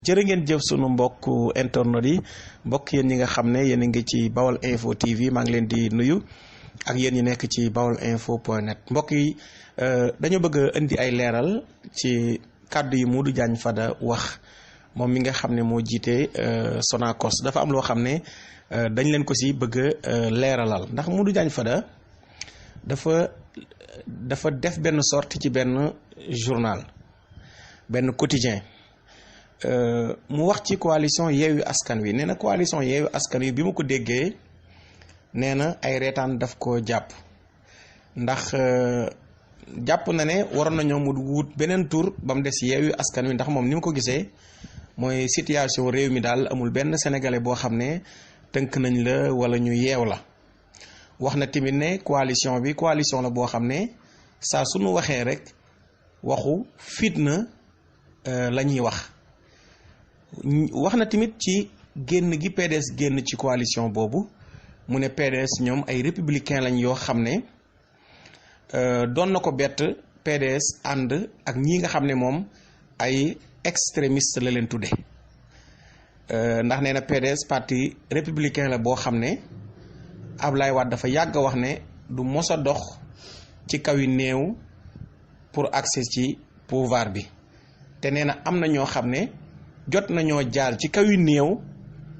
jërë ngeen jëf sunu mbokk internet yi mbokk yéen ñi nga xam ne yéen a ngi ci Baol Info TV maa ngi leen di nuyu ak yéen ñi nekk ci baolinfo.net mbokk yi dañoo bëgg a indi ay leeral ci kàddu yi Modou Diagne Fada wax moom mi nga xam ne moo jiite Sonacos dafa am loo xam ne dañ leen ko si bëgg a leeralal ndax Modou Diagne Fada dafa def benn sortie ci benn journal benn quotidien mu wax ci coalition Yewwi Askan Wi nee na coalition Yewwi Askan Wi bi ma ko déggee nee na ay reetaan daf ko jàpp ndax jàpp na ne waroon nañoo mu wut beneen tur ba mu des Yewwi Askan Wi ndax moom ni mu ko gisee mooy situation réew mi daal amul benn sénégalais boo xam ne tënk nañ la wala ñu yeew la wax na tamit ne coalition bi coalition la boo xam ne saa suñu waxee rek waxu fitna la ñuy wax na tamit ci génn gi PDS génn ci coalition boobu mu ne PDS ñoom ay républicain lañ yoo xam ne doon na ko bett PDS ànd ak ñi nga xam ne moom ay extrémiste la leen tudde ndax nee na PDS parti républicain la boo xam ne Ablaye Wade dafa yàgg wax ne du mos a dox ci kaw yi néew pour accès ci pouvoir bi te nee na am na ñoo xam ne jot nañoo jaar ci kaw yi néew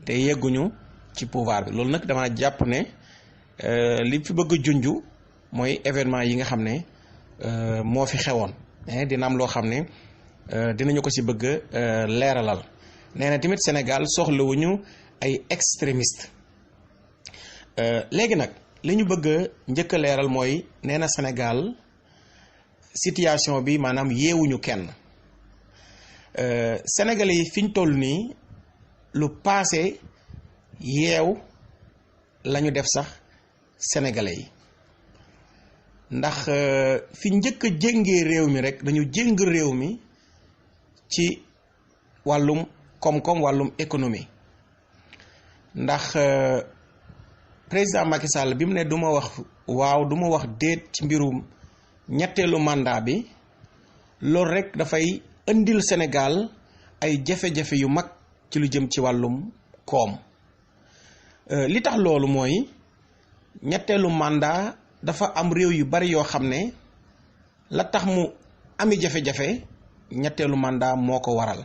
te yegguñu ci pouvoir bi loolu nag dama jàpp ne li fi bëgg a junju mooy événement yi nga xam ne moo fi xewoon dina am loo xam ne dinañu ko si bëgg a leeralal nee na tamit Sénégal soxlawuñu ay extrémiste léegi nag li ñu bëgg a njëkk a leeral mooy nee na Sénégal situation bi maanaam yeewuñu kenn Sénégalais yi fi ñu toll nii lu paase yeew lañu def sax sénégalais yi ndax fi njëkk a jéngee réew mi rek dañu jéng réew mi ci wàllum koom-koom wàllum économie ndax président Macky Sall bi mu ne du ma wax waaw du ma wax déet ci mbirum ñetteelu mandat bi loolu rek dafay indil Sénégal ay jafe-jafe yu mag ci lu jëm ci wàllum koom li tax loolu mooy ñetteelu mandat dafa am réew yu bari yoo xam ne la tax mu ami jafe-jafe ñetteelu mandat moo ko waral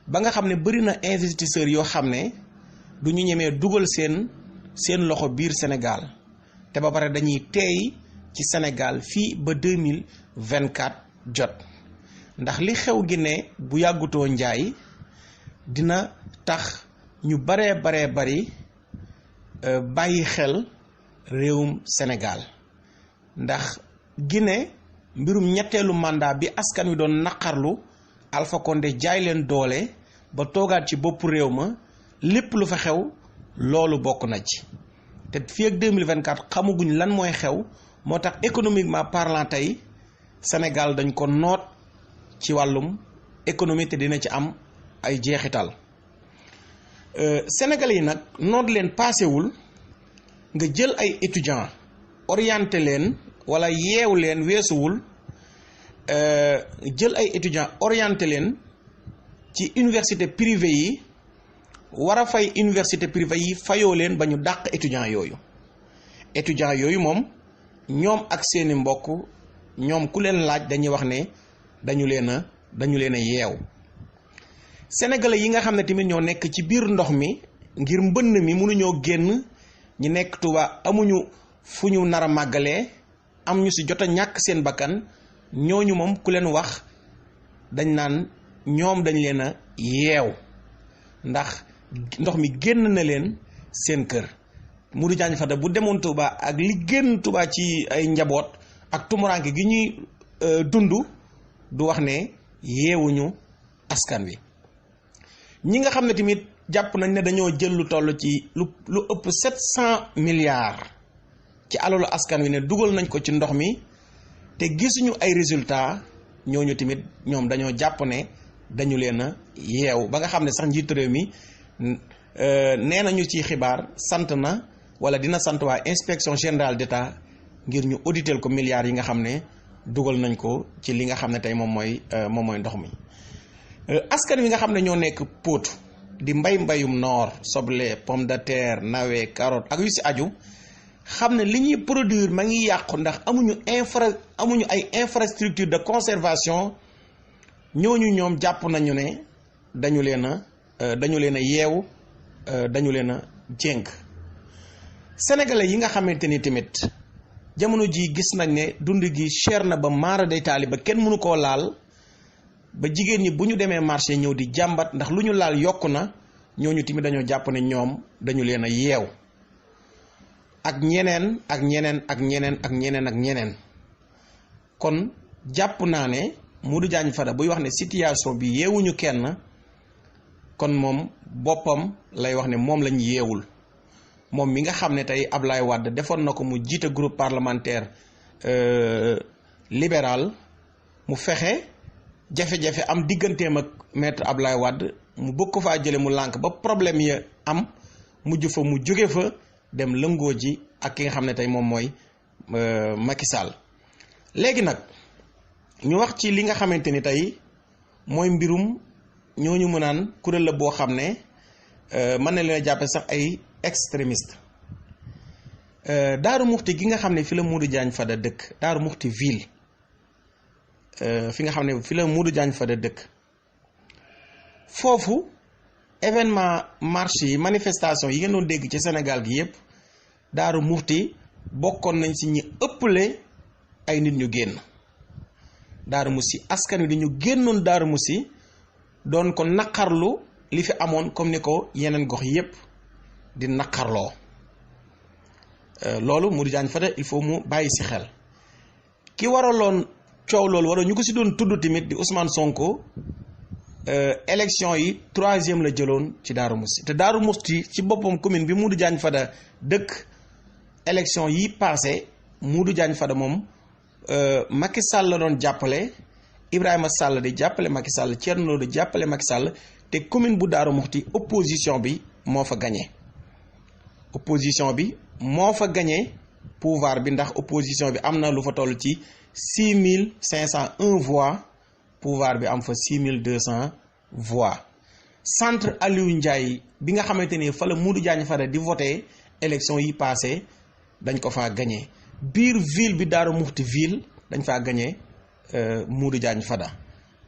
ba nga xam ne bari na investisseurs yoo xam ne du ñu ñemee dugal seen loxo biir Sénégal te ba pare dañuy teey ci Sénégal fii ba 2024 jot ndax li xew gi ne bu yàggutoo njaay dina tax ñu baree bari bàyyi xel réewum Sénégal ndax Guinée mbirum ñetteelu mandat bi askan wi doon naqarlu Alpha Condé jaay leen doole ba toogaat ci boppu réew ma lépp lu fa xew loolu bokk na ci te fii ak 2024 xamaguñ lan mooy xew moo tax économiquement parlant tey Sénégal dañ ko noot ci wàllum économie te dina ci am ay jeexital Sénégalais yi nag noot leen paasewul nga jël ay étudiants orienté leen wala yeew leen weesuwul jël ay étudiants orienté leen ci université privée yi war a fay université privée yi fayoo leen ba ñu dàq étudiants yooyu moom ñoom ak seeni mbokk ñoom ku leen laaj dañuy wax ne dañu leen a yeew sénégalais yi nga xam ne tamit ñoo nekk ci biir ndox mi ngir mbënn mi mënuñoo génn ñi nekk Touba amuñu fu ñu nar a màggalee am ñu si jot a ñàkk seen bakkan ñooñu moom ku leen wax dañ naan ñoom dañ leen a yeew ndax ndox mi génn na leen seen kër Modou Diagne Fada bu demoon Touba ak li génn Touba ci ay njaboot ak tumuraanke gi ñuy dund du wax ne yeewuñu askan wi ñi nga xam ne tamit jàpp nañ ne dañoo jël lu toll ci lu ëpp 700 milliards ci alalu askan wi ne dugal nañ ko ci ndox mi te gisuñu ay résultats ñooñu tamit ñoom dañoo jàpp ne dañu leen a yeew ba nga xam ne sax njiitu réew mi nee nañu ci xibaar sant na wala dina sant waa inspection générale d'État ngir ñu auditer ko milliards yi nga xam ne dugal nañ ko ci li nga xam ne tey moom mooy ndox mi askan wi nga xam ne ñoo nekk Potou di mbayum noor soble pomme de terre nawe carotte ak yu si aju xam ne li ñuy produire ma ngi yàqu ndax amuñu ay infrastructure de conservation ñooñu ñoom jàpp nañu ne dañu leen a yeewu dañu leen a jénk sénégalais yi nga xamante ni tamit jamono ji gis nañ ne dund gi cher na ba maara day taali ba kenn mënu koo laal ba jigéen ñi bu ñu demee marché ñëw di jàmbat ndax lu ñu laal yokku na ñooñu tamit dañoo jàpp ne ñoom dañu leen a yeew ak ñeneen ak ñeneen ak ñeneen ak ñeneen ak ñeneen kon jàpp naa ne Modou Diagne Fada buy wax ne situation bi yeewuñu kenn kon moom boppam lay wax ne moom lañ yeewul moom mi nga xam ne tey Ablaye Wade defoon na ko mu jiite groupe parlementaire libéral mu fexe jafe-jafe am digganteem ak maître Ablaye Wade mu bëgg ko faa jële mu lànk ba problème ya am mujj fa mu jóge fa dem lëngoo ji ak ki nga xam ne tey moom mooy Macky Sall léegi nag ñu wax ci li nga xamante ni tey mooy mbirum ñooñu mu naan kuréel la boo xam ne mën na leen a jàppe sax ay extrémiste Daaru Muxti gi nga xam ne fi la Modou Diagne Fada dëkk Daaru Muxti ville fi nga xam ne fi la Modou Diagne Fada dëkk foofu événement marche yi manifestation yi ngeen doon dégg ci Sénégal gi yépp Daaru Muxti bokkoon nañ ci ñi ëpple ay nit ñu génn Daaru Muxti askan wi dañu génnoon Daaru Muxti doon ko naqarlu li fi amoon comme ni ko yeneen gox yépp di naqarloo loolu Modou Diagne Fada il faut mu bàyyi ci xel ki waraloon coow loolu wala ñu ko ci doon tudd tamit di Ousmane Sonko élection yi 3e la jëloon ci Daaru Muxti te Daaru Muxti ci boppam commune bi Modou Diagne Fada dëkk élection yi passé Modou Diagne Fada moom Macky Sall la doon jàppale Ibrahima Sall di jàppale Macky Sall Thierno Lo di jàppale Macky Sall te commune bu Daaru Muxti opposition bi moo fa gagné pouvoir bi ndax opposition bi am na lu fa toll ci 6501 voix pouvoir bi am fa 6200 voix centre Aliou Ndiaye bi nga xamante ni fa la Modou Diagne Fada di voté élection yi passé dañ ko faa gagné biir ville bi Daaru Muxti ville dañ faa gagné Modou Diagne Fada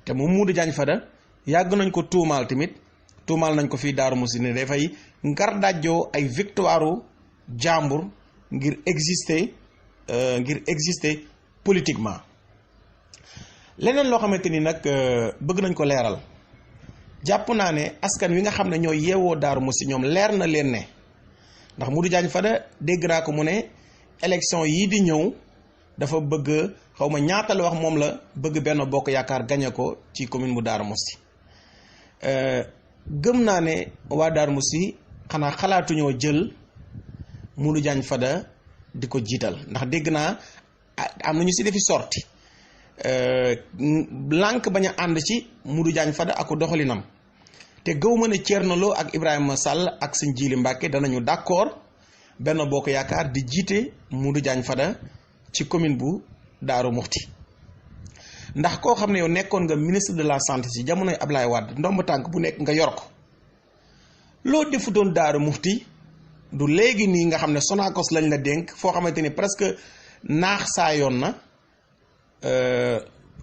te moom Modou Diagne Fada yàgg nañ ko tuumaal nañ ko fii Daaru Muxti ne dafay ngar dajjoo ay victoire jàmbur ngir exister politiquement leneen loo xamante ni nag bëgg nañ ko leeral jàpp naa ne askan wi nga xam ne ñoo yeewoo Daaru Muxti ñoom leer na leen ne ndax Modou Diagne Fada dégg naa ko mu ne élection yii di ñëw dafa bëgg xaw ma ñaata la wax moom la bëgg Benno Bokk Yaakaar gañe ko ci commune bu Daaru Muxti gëm naa ne waa Daaru Muxti xanaa xalaatuñoo jël Modou Diagne Fada di ko jiital ndax dégg naa am na ñu si defi sorti lànk bañ a ànd ci Modou Diagne Fada ak doxalinam te gëw ma ne Thierno Lo ak Ibrahima Sall ak sëñ Jili Mbàkke danañu d'accord Benno Bokk Yaakaar di jiite Modou Diagne Fada ci commune bu Daaru Muxti ndax koo xam ne yow nekkoon nga ministre de la santé ci jamonoy Ablaye Wade ndomb tànk bu nekk nga yor ko loo defutoon Daaru Muxti du léegi nii nga xam ne Sonacos lañ la dénk foo xamante ni presque naax saa yoon na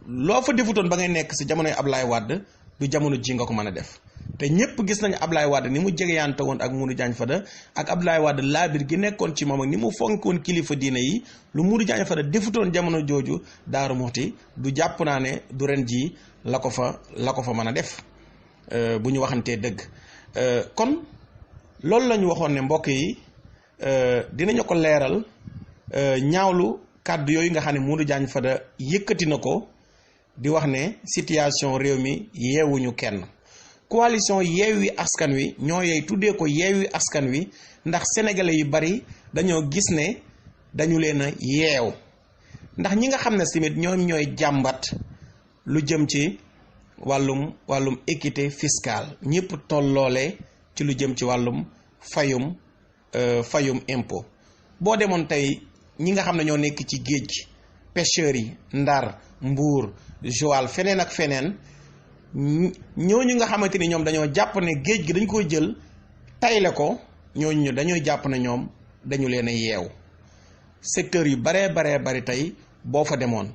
loo fa defutoon ba ngay nekk ci jamonoy Ablaye Wade du jamono ji nga ko mën a def te ñëpp gis nañu Ablaye Wade ni mu jegeyante woon ak Modou Diagne Fada ak Ablaye Wade laabir gi nekkoon ci moom ak ni mu fonkoon kilifa diine yi lu Modou Diagne Fada defutoon jamono jooju Daaru Muxti du jàpp naa ne du ren jii la ko fa mën a def bu ñu waxantee dëgg kon loolu la ñu waxoon ne mbokk yi dinañu ko leeral ñaawlu kàddu yooyu nga xam ne Modou Diagne Fada yëkkati na ko di wax ne situation réew mi yeewuñu kenn coalition Yewwi Askan Wi ñoo yey tuddee ko Yewwi Askan Wi ndax sénégalais yu bari dañoo gis ne dañu leen a yeew ndax ñi nga xam ne tamit ñoom ñooy jàmbat lu jëm ci wàllum équité fiscale ñëpp tolloole ci lu jëm ci wàllum fayum impôt boo demoon tey ñi nga xam ne ñoo nekk ci géej gi pêcheurs yi Ndar Mbuur Joal feneen ak feneen ñooñu nga xamante ni ñoom dañoo jàpp ne géej gi dañ ko jël tayle ko ñooñu dañoo jàpp ne ñoom dañu leen a yeew secteur yu baree bari tey boo fa demoon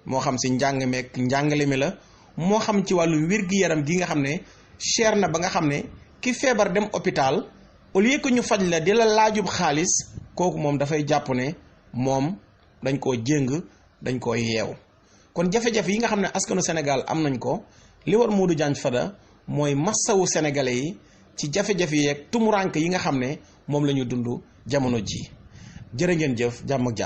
moo xam si njàng meek njàngale mi la moo xam ci wàllu wér-gi-yaram gi nga xam ne cher na ba nga xam ne ki feebar dem hôpital au lieu que ñu faj la di la laajub xaalis kooku moom dafay jàpp ne moom dañ koo jéng dañ koo yeew kon jafe-jafe yi nga xam ne askanu Sénégal am nañ ko li war Modou Diagne Fada mooy massawu sénégalais yi ci jafe-jafe yeeg tumurank yi nga xam ne moom la ñu dund jamono ji jërë ngeen jëf jàmm ak jàmm